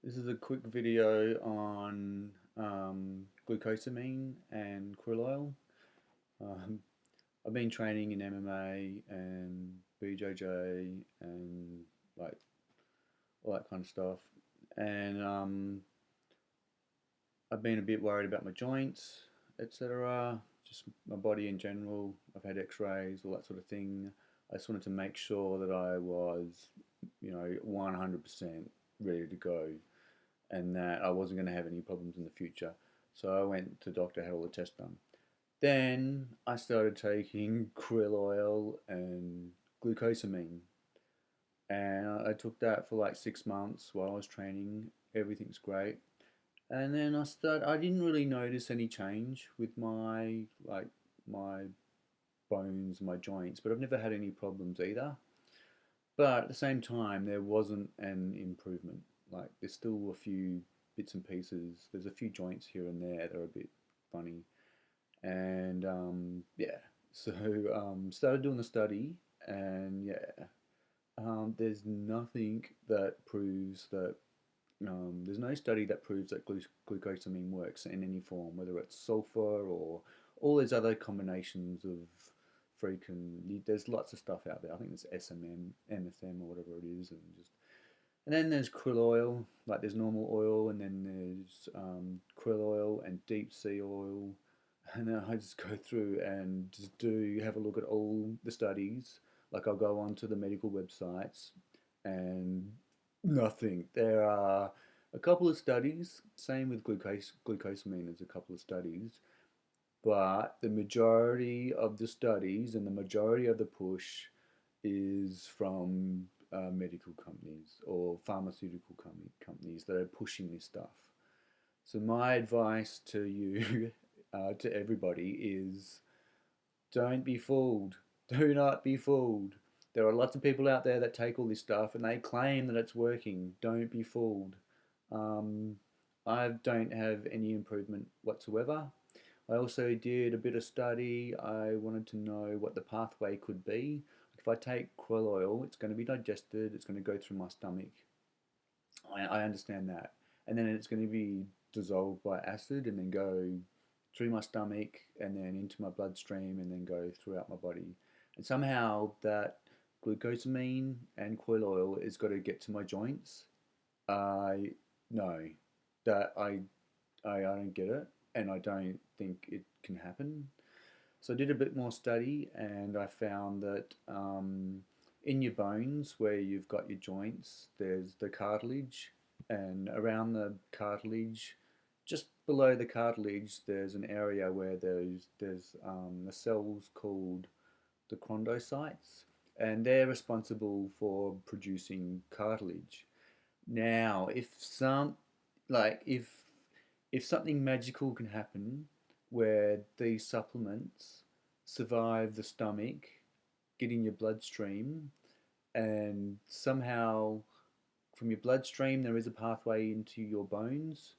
This is a quick video on glucosamine and krill oil. Um, I've been training in MMA and BJJ and like all that kind of stuff, and I've been a bit worried about my joints, etc. Just my body in general. I've had X-rays, all that sort of thing. I just wanted to make sure that I was, 100% ready to go, and that I wasn't going to have any problems in the future. So I went to the doctor, had all the tests done. Then I started taking krill oil and glucosamine, and I took that for like 6 months while I was training. Everything's great. And then I didn't really notice any change with my bones, my joints, but I've never had any problems either. But at the same time, there wasn't an improvement. Like there's still a few bits and pieces. There's a few joints here and there that are a bit funny. And yeah, so started doing the study, and yeah, there's nothing that proves that. There's no study that proves that glucosamine works in any form, whether it's sulfur or all these other combinations of freaking. There's lots of stuff out there. I think there's SMM, MSM, or whatever it is, and then there's krill oil. Like there's normal oil, and then there's krill oil and deep sea oil. And then I just go through and just have a look at all the studies. Like I'll go onto the medical websites and nothing. There are a couple of studies, same with glucosamine, there's a couple of studies, but the majority of the studies and the majority of the push is from medical companies or pharmaceutical companies that are pushing this stuff. So my advice to you, to everybody, is don't be fooled. Do not be fooled. There are lots of people out there that take all this stuff and they claim that it's working. Don't be fooled. Um, I don't have any improvement whatsoever. I also did a bit of study. I wanted to know what the pathway could be. If I take krill oil, it's going to be digested, it's going to go through my stomach. I understand that. And then it's going to be dissolved by acid and then go through my stomach and then into my bloodstream and then go throughout my body. And somehow that glucosamine and krill oil is got to get to my joints. I no, that I don't get it, and I don't think it can happen. So I did a bit more study, and I found that in your bones, where you've got your joints, there's the cartilage, and around the cartilage, just below the cartilage, there's an area where there's the cells called the chondrocytes, and they're responsible for producing cartilage. Now, if something magical can happen where these supplements survive the stomach, get in your bloodstream, and somehow from your bloodstream there is a pathway into your bones,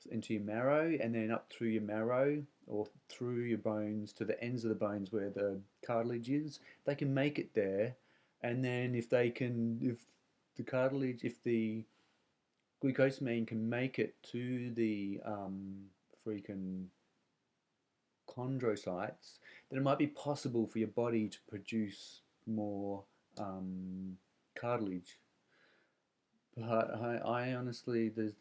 into your marrow, and then up through your marrow or through your bones to the ends of the bones where the cartilage is. They can make it there, and then if the cartilage, if the glucosamine can make it to the freaking chondrocytes, then it might be possible for your body to produce more cartilage. But I honestly, there's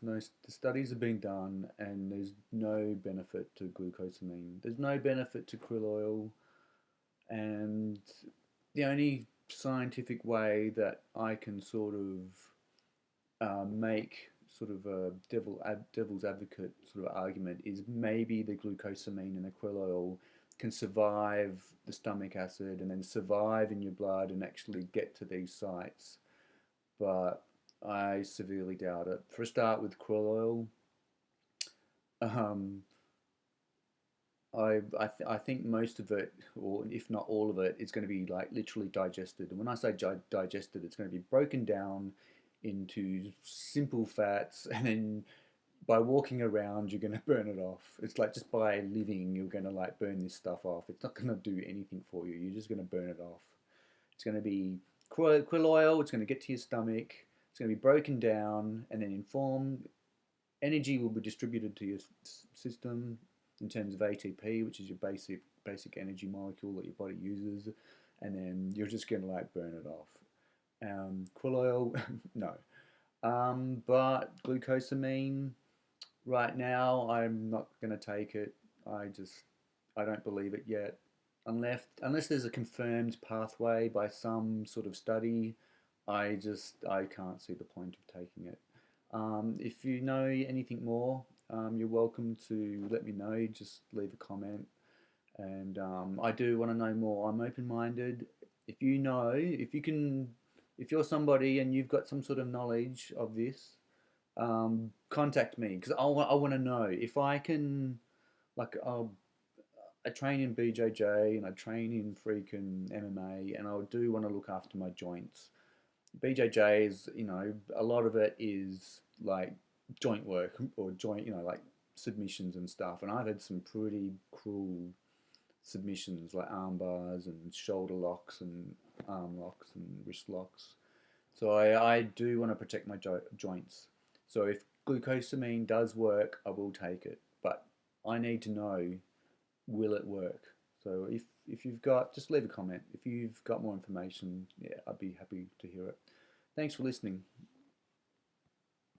no, the studies have been done, and there's no benefit to glucosamine. There's no benefit to krill oil, and the only scientific way that I can sort of make sort of a devil's advocate sort of argument is maybe the glucosamine and the krill oil can survive the stomach acid and then survive in your blood and actually get to these sites, but I severely doubt it. For a start, with krill oil, um, I think most of it, or if not all of it, is going to be like literally digested. And when I say digested, it's going to be broken down into simple fats, and then by walking around, you're going to burn it off. It's like just by living, you're going to like burn this stuff off. It's not going to do anything for you. You're just going to burn it off. It's going to be krill oil. It's going to get to your stomach. It's going to be broken down and then informed. Energy will be distributed to your system in terms of ATP, which is your basic energy molecule that your body uses, and then you're just going to like burn it off. Krill oil, no. But glucosamine, right now, I'm not going to take it. I don't believe it yet, unless there's a confirmed pathway by some sort of study. I can't see the point of taking it. If you know anything more, you're welcome to let me know. Just leave a comment, and I do want to know more. I'm open-minded. If you know, if you're somebody and you've got some sort of knowledge of this, contact me because I want to know if I can, like, I train in BJJ and I train in freaking MMA, and I do want to look after my joints. BJJ is, a lot of it is like joint work or joint, like submissions and stuff. And I've had some pretty cruel submissions like arm bars and shoulder locks and arm locks and wrist locks. So I do want to protect my joints. So if glucosamine does work, I will take it. But I need to know, will it work? So if you've got, just leave a comment. If you've got more information, yeah, I'd be happy to hear it. Thanks for listening.